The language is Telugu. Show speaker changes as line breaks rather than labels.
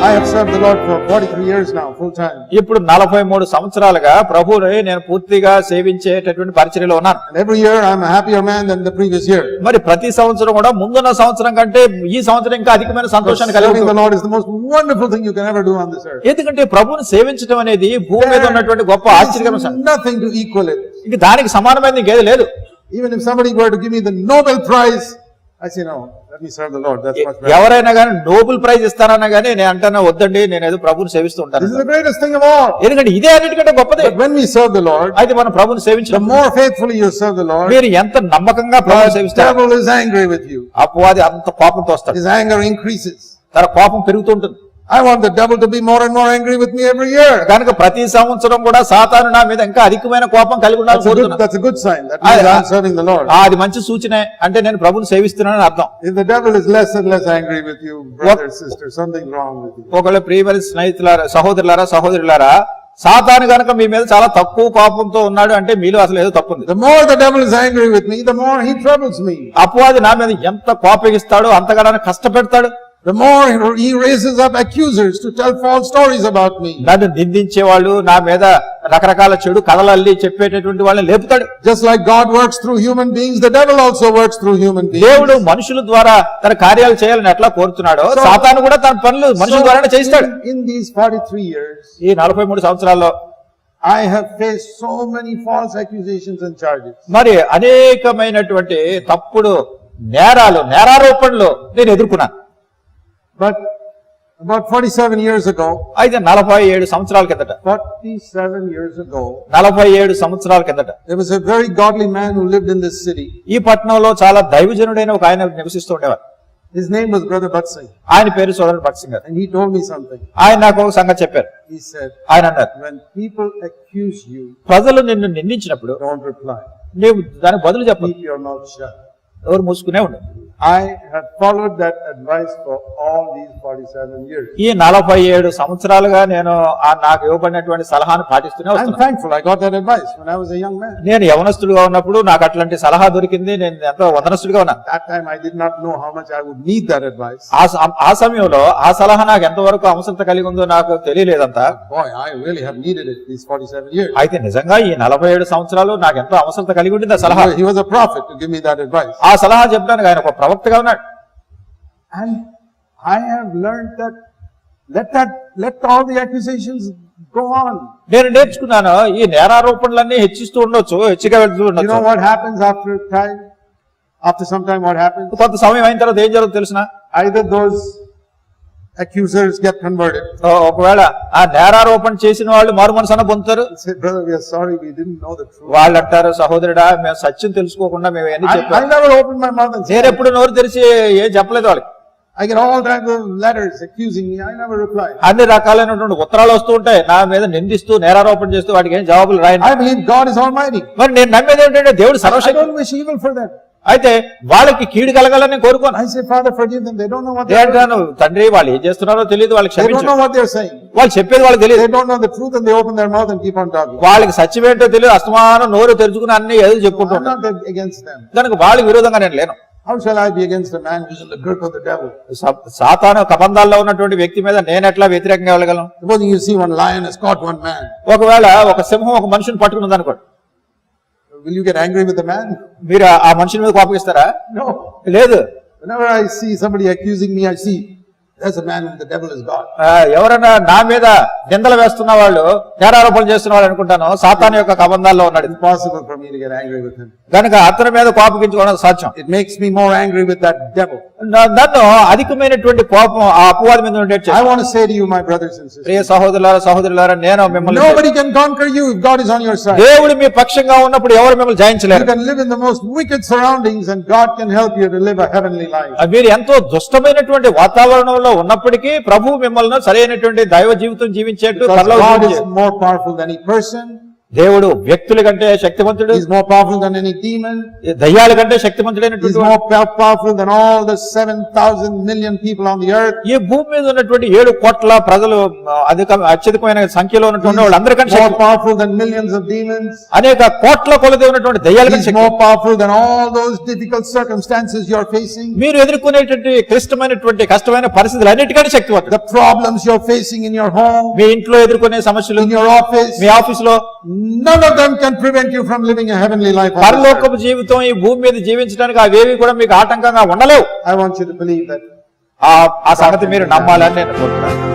I have served the Lord for 43 years now, full time.
ఇప్పుడు 43 సంవత్సరాలుగా ప్రభువుని నేను పూర్తిగా సేవించేటటువంటి పరిచర్యలో ఉన్నాను.
And every year I'm a happier man than the previous year.
మరి ప్రతి సంవత్సరం కూడా ముందున్న సంవత్సరం కంటే ఈ సంవత్సరం ఇంకా అధికమైన సంతోషాన్ని కలిగి
Serving the Lord is the most wonderful thing you can ever do on this earth.
ఎందుకంటే ప్రభువుని సేవించడం అనేది భూమి మీద ఉన్నటువంటి గొప్ప ఆశ్చర్యకరమైన సంగతి.
Nothing to equal it.
ఇంక దానికి సమానమైనది ఇంకేది లేదు.
Even if somebody were to give me the Nobel Prize, I say no, let me serve the Lord. That's much better.
ఎవరైనా కానీ నోబెల్ ప్రైజ్ ఇస్తారన్నా కానీ నేను అంటాను వద్దండి, నేను ఏదో ప్రభువుని సేవిస్తూ ఉంటాను.
This is the greatest thing of all.
ఎందుకంటే ఇదే అన్నిటికంటే గొప్పదే.
But when we serve the Lord,
అయితే మనం ప్రభువుని
the
సేవించడం,
more faithfully you serve the Lord,
మీరు ఎంత నమ్మకంగా ప్రభువుని
the
సేవిస్తారు,
devil is angry with you.
అపవాది అంత కోపంతో వస్తాడు,
His anger increases.
తన కోపం పెరుగుతుంటుంది.
I want the devil to be more and more angry with me every year.
కనుక ప్రతి సంవత్సరం కూడా సాతాను నా మీద ఇంకా అధికమైన కోపం కలిగి ఉండాలని కోరుతున్నాను.
That's a good sign. That means I'm serving the Lord.
అది మంచి సూచనే, అంటే నేను ప్రభువుని సేవిస్తున్నానని అర్థం.
If the devil is less and less angry with you, brother, sister, something wrong with you.
ఒకవేళ ప్రియమైన స్నేహితులారా, సహోదరులారా, సాతాను గనక మీ మీద చాలా తక్కువ కోపంతో ఉన్నాడు అంటే మీలో అసలు ఏదో తప్పు ఉంది.
The more the devil is angry with me, the more he troubles me.
అపవాది నా మీద ఎంత కోపగిస్తాడో అంతగా నన్ను కష్టపెడతాడు.
The more he raises up accusers to tell false stories about me.
నన్ను నిందించేవాళ్ళు, నా మీద రకరకాల చెడు కథలల్లి చెప్పేటటువంటి వాళ్ళని లేపుతాడు.
Just like God works through human beings, the devil also works through human beings.
దేవుడు మనుషుల ద్వారా తన కార్యాలు చేయాలని ఎట్లా కోరుతున్నాడో సాతాను కూడా తన పనులు మనుషుల ద్వారానే చేస్తాడు.
In these 43 years,
ఈ 43 సంవత్సరాల్లో
I have faced so many false accusations and charges.
మరి అనేకమైనటువంటి తప్పుడు నేరారోపణలు నేను ఎదుర్కొన్నాను.
But about 47 years ago,
అయితే 47 సంవత్సరాల కిందట
47 years ago,
47 సంవత్సరాల కిందట
there was a very godly man who lived in this city.
ఈ పట్టణంలో చాలా దైవజనుడైన ఒక ఆయన నివసిస్తూ ఉండేవారు.
His name was Brother Batsing.
ఆయన పేరు సోదరుడు భట్ సింగ్ గారు.
And he told me something.
ఆయన నాకు ఒక సంగతి చెప్పారు.
He said,
ఆయన అన్నారు,
when people accuse you,
ప్రజలు నిన్ను నిందించినప్పుడు
don't reply.
నీవు దానికి బదులు చెప్పు,
Keep your mouth shut.
ఎవరు మూసుకునే ఉండు.
I have followed that advice for all these 47 years.
ఈ 47 సంవత్సరాలుగా నేను నాకు ఇవ్వబడినటువంటి సలహాను పాటిస్తూనే
I'm
వస్తున్నాను.
thankful I got that advice when I was a young man.
నేను యవనస్తుడిగా ఉన్నప్పుడు నాకు అట్లాంటి సలహా దొరికింది. నేను ఎంతో వందనస్తుడిగా ఉన్నాను.
That time I did not know how much I would need that advice.
ఆ సమయంలో ఆ సలహా నాకు ఎంతవరకు అవసరత కలిగి ఉందో నాకు తెలియలేదంతా.
Boy, I really have needed it these 47 years.
అయితే నిజంగా ఈ 47 సంవత్సరాలు నాకు ఎంతో అవసరత కలిగి ఉండింది ఆ సలహా.
He was a prophet to give me that advice.
ఆ సలహా చెప్పడానికి ఆయన ఒక ప్రవక్తగా ఉన్నాడు.
And I have learned that let all the accusations go on.
నేను నేర్చుకున్నాను ఈ నేరారోపణలన్నీ హెచ్చిస్తూ ఉండొచ్చు, హెచ్చిగా వెళ్తూ
You know
ఉండొచ్చు.
what happens after time? After some time what happens?
కొంత సమయం అయిన తర్వాత ఏం జరుగుతుందో తెలిసిన,
Either those accusers get converted.
ఒకవేళ ఆ నేరారోపణ చేసిన వాళ్ళు మారు మనసన్న పొందుతారు.
They say, brother, we are sorry, we didn't know the truth.
వాళ్ళు అంటారు, సహోదరుడా మేము సత్యం తెలుసుకోకుండా మేము ఎన్ని
I
చెప్పాము.
never opened my mouth and said,
నేను ఎప్పుడు నోరు తెరిచి ఏం చెప్పలేదు వాళ్ళకి.
I get all kinds of letters accusing me. I never reply.
అన్ని రకాలైనటువంటి ఉత్తరాలు వస్తూ ఉంటాయి నా మీద నిందిస్తూ నేరారోపణ చేస్తూ, వాటికి ఏం జవాబులు రాయను.
I believe God is almighty.
మరి నేను నమ్మేది ఏంటంటే దేవుడు
I
సర్వశక్తి.
don't wish evil for them.
అయితే వాళ్ళకి కీడు కలగాలని కోరుకోను.
I say, Father, forgive them. They don't know what they're doing.
ఏంటాను తండ్రి, వాళ్ళు ఏం చేస్తున్నారో తెలియదు, వాళ్ళకి
They don't
క్షమించు.
know what they're saying.
వాళ్ళు చెప్పేది వాళ్ళకి తెలియదు.
They don't know the truth and they open their mouth and keep on talking.
వాళ్ళకి సత్యం ఏంటో తెలియదు, అస్తమానం నోరు తెరుచుకుని అన్ని ఏదో చెప్పుకుంటూ
I'm
ఉంటారు.
not against them.
కనుక వాళ్ళకి విరోధంగా నేను లేను.
How shall I be against a man who's in the grip of the devil?
సాతాను కబంధాల్లో ఉన్నటువంటి వ్యక్తి మీద నేను ఎట్లా వ్యతిరేకంగా వెళ్ళగలను?
Supposing you see one lion has caught one man.
ఒకవేళ ఒక సింహం ఒక మనిషిని పట్టుకున్నది అనుకోండి,
Will you get angry with the man?
మీరు ఆ మనిషిని మీద కోపగిస్తారా?
No.
లేదు.
Whenever I see somebody accusing me, I see there's a man whom the devil is God.
ఎవరైనా నా మీద నిందలు వేస్తున్న వాళ్ళు, నేరారోపణలు చేస్తున్న వాళ్ళు అనుకుంటాను సాతాను యొక్క కబంధాల్లో ఉన్నాడు.
Impossible for me to get angry with him.
కనుక అతని మీద కోపగించుకోవడం సాధ్యం.
It makes me more angry with that devil.
నన్ను అధికమైనటువంటి కోపం ఆ అపవాది మీద ఉండేది.
I want to say to you, my brothers and sisters,
ప్రియ సహోదరులారా, నేను మిమ్మల్ని,
nobody can conquer you if God is on your side.
దేవుడు మీ పక్షంగా ఉన్నప్పుడు ఎవరు మిమ్మల్ని
You
జయించలేరు.
can live in the most wicked surroundings and God can help you to live a heavenly life.
మీరు ఎంతో దుష్టమైనటువంటి వాతావరణంలో ఉన్నప్పటికీ ప్రభువు మిమ్మల్ని సరైనటువంటి దైవ జీవితం జీవించేట్టు
Because
పరలోక
God
జీవితం
is more powerful than any person.
దేవుడు వ్యక్తుల కంటే శక్తివంతుడు,
He's more powerful than any demon.
దయ్యాల కంటే
He's
శక్తివంతుడైనటువంటి
more powerful than all the 7,000 million people on the earth.
ఈ భూమి మీద ఉన్నటువంటి 7 కోట్ల ప్రజలు అత్యధికమైన సంఖ్యలో ఉన్నటువంటి వాళ్ళందరికంటే
More powerful than millions of demons.
అనేక కోట్ల కొలది ఉన్నటువంటి దయ్యాల
He's
కంటే
more powerful than all those difficult circumstances you're facing.
మీరు ఎదుర్కొనేటువంటి క్లిష్టమైనటువంటి కష్టమైన పరిస్థితులు అన్నిటికంటే శక్తివంతుడు.
The problems you're facing in your home,
మీ ఇంట్లో ఎదుర్కొనే సమస్యలు,
in your office,
మీ ఆఫీసులో,
none of them can prevent you from living a heavenly life. on this earth.
పరలోకపు జీవితం ఈ భూమి మీద జీవించడానికి అవేవి కూడా మీకు ఆటంకంగా ఉండలేవు.
I want you to believe that.
ఆ సంగతి మీరు నమ్మాలని నేను కోరుతున్నాను.